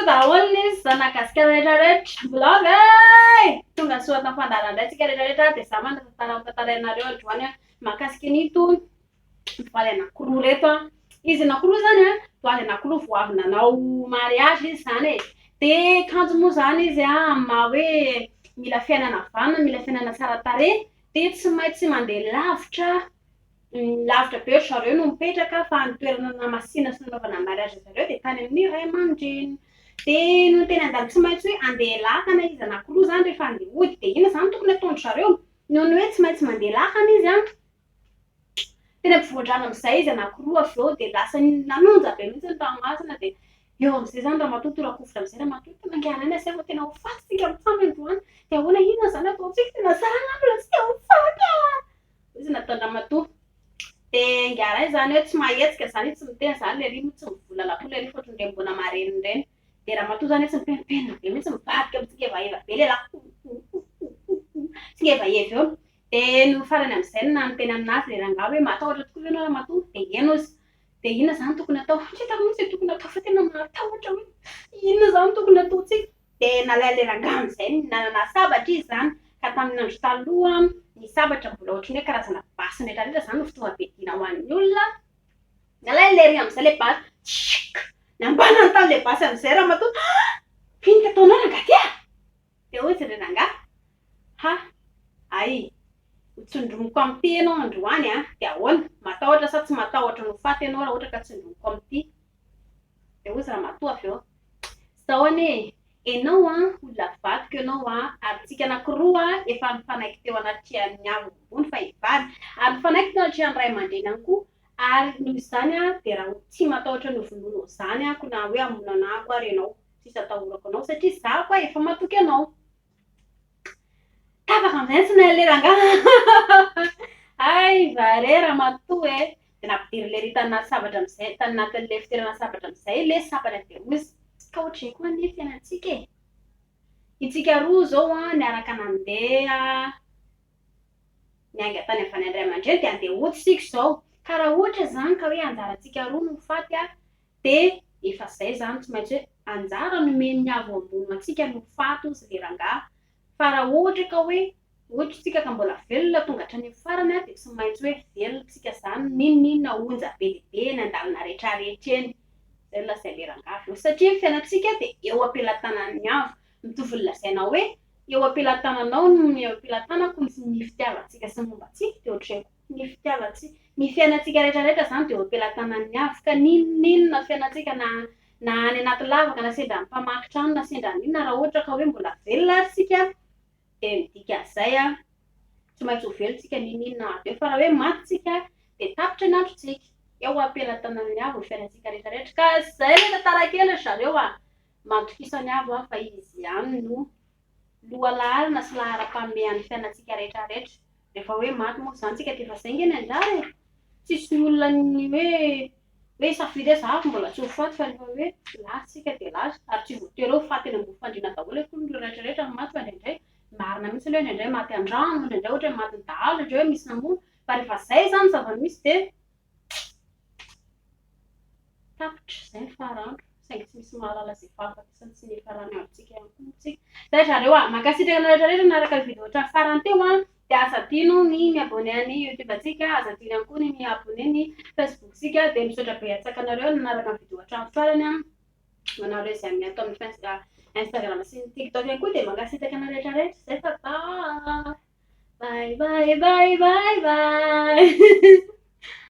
daholo izy zanakasika rehetrarehetra vlog tonga soatana fandaharan-draitsika rehetrarehetra dia za manatantara tantarainareo androany mahakasika an'ito valy anankiroa reto a. Izy anankiroa zany a valy anankiroa vao avy nanao mariage izy zany e. Dia kanjo moa zany izy a maha hoe mila fiainana vanina, mila fiainana tsara tarehy, dia tsy maintsy mandeha lavitra be ry zareo no mipetraka fa ny toerana namasina sy nanaovana mariage zareo dia tany amin'ny ray aman-dreny. Dia no teny andalo tsy maintsy hoe andeha lakana izy anankiroa zany rehefa andeha hody dia ina zany tokony ataondry zareo noho ny hoe tsy maintsy mandeha lakana izy a. Tena mpivoadrano amin'izay izy anankiroa avy eo dia lasa nanonja be mihitsy ny ranomasina dia eo amin'izay zany Ramatoa tora-kovitra amin'izay Ramatoa tena angiarana asy fa tena ho faty tsika mitsamy androany dia ahoana ina zany ataontsika tena sarangandro antsika ho faty izy nataon'ny Ramatoa. Dia ngiaray zany hoe tsy mahetsika zany tsy miteny zany le ry tsy mivola lakoa le ry fotony le mbona mareniny reny. Dia Ramatoa zany tsy mipenipenina be mihitsy mivadika amintsika evaeva be le lahy tsika evaeva eo. Dia no farany amin'izay no nanonteny aminazy le rangahy hoe matahotra tokoa ve ianao Ramatoa dia eno izy. Dia inona zany tokony atao? Tsy hitako mihitsy tokony atao fa tena matahotra hoe inona zany tokony ataontsika. Dia nalainy le rangahy amin'izay nanana sabatra izy zany ka tamin'ny andro taloha ny sabatra mbola ohatran'ny hoe karazana basy rehetrarehetra zany no fitaovam-piadiana ho an'ny olona. Nalainy le ry amin'izay le basy nambanany tamin'le basy amin'izay Ramatoa finika ataonao rangahy ty a. Dia hoy izy le rangahy ha ay tsindromoko amin'ity ianao androany a dia ahoana matahotra sa tsy matahotra no faty ianao raha ohatra ka tsindromoko amin'ity. Dia hoy izy Ramatoa avy eo zao anie ianao a olona vadiko ianao a ary tsika anankiroa efa nifanaiky teo anaty trano ambony fa hivady ary nifanaiky teo anaty trano ray aman-dreny ihany koa ary noho izany a dia raha tsy matahotra no vonoinao zany a na hoe hamono anahy koa ary ianao tsisy atahorako anao satria za koa efa matoky anao. Tapaka amin'izay tsy nahay le rangahy ay vare Ramatoa e. Dia nampidiry le ry tany sabatra amin'izay tany anatin'le fitoerana sabatra amin'izay le sabatra dia hoy izy ka ohatry koa ny fiainantsika e. Itsika roa zao a niaraka nandeha nianga tany avy any andray aman-dreny dia andeha hody isika izao ka raha ohatra zany ka hoe anjarantsika roa no faty a dia efa izay zany tsy maintsy hoe anjara nomeny ny avo ambony antsika no faty ozy le rangahy. Fa raha ohatra ka hoe ohatra isika ka mbola velona tonga hatrany farany a dia tsy maintsy hoe velona isika zany ninona onja be lehibe ny andalina rehetrarehetra eny. Izay lazainy le rangahy satria ny fiainantsika dia eo am-pelatanan'ny avo mitovy ny lazaina hoe eo am-pelatananao no eo am-pelatanako ny fitiavantsika sy mombantsika dia ohatr'izay ny fitiavantsika ny fiainantsika rehetrarehetra zany dia eo am-pelatanan'ny avo ka ninona fiainantsika na any anaty lavaka na sendra mpamaky trano na sendra ninona raha ohatra ka hoe mbola velona ary isika dia midika an'izay a tsy maintsy ho velontsika ninona aby eo fa raha hoe maty isika dia tapitra ny androntsika eo am-pelatanan'ny avo ny fiainantsika rehetrarehetra. Ka izay le tantara kely ry zareo a mandokisany avo a fa izy ihany no lohalaharana sy laharam-pamehan'ny fiainantsika rehetrarehetra. Rehefa hoe maty moa zany tsika dia efa izay ngeny anjara e. Tsisy olona ny hoe safidy hoe za mbola tsy ho faty fa rehefa hoe lasa isika dia lasa ary tsy voatery hoe faty eny ambony fandriana daholo fony ny rehetrarehetra no maty fa indraindray marina mihitsy ilay indraindray maty an-drano indraindray ohatra hoe maty ny-dahalo indraindray hoe misy namono fa rehefa izay zany zava-misy dia tapitra izay ny farandro saingy tsy misy mahalala izay fahafatesany sy ny farany amintsika ihany koa tsika. Izay zareo a mankasitraka rehetrarehetra naraka ny video hatramin'ny farany teo a dia aza adino ny miabone ny YouTube antsika, aza adino ihany koa ny miabone ny Facebook sika dia misaotra be atsakanareo nanaraka ny video hatramin'ny farany a. Manareo izay amin'ny atao amin'ny Instagram sy ny TikTok ihany koa dia mankasitraka na rehetrarehetra izay tata. Bye bye bye bye bye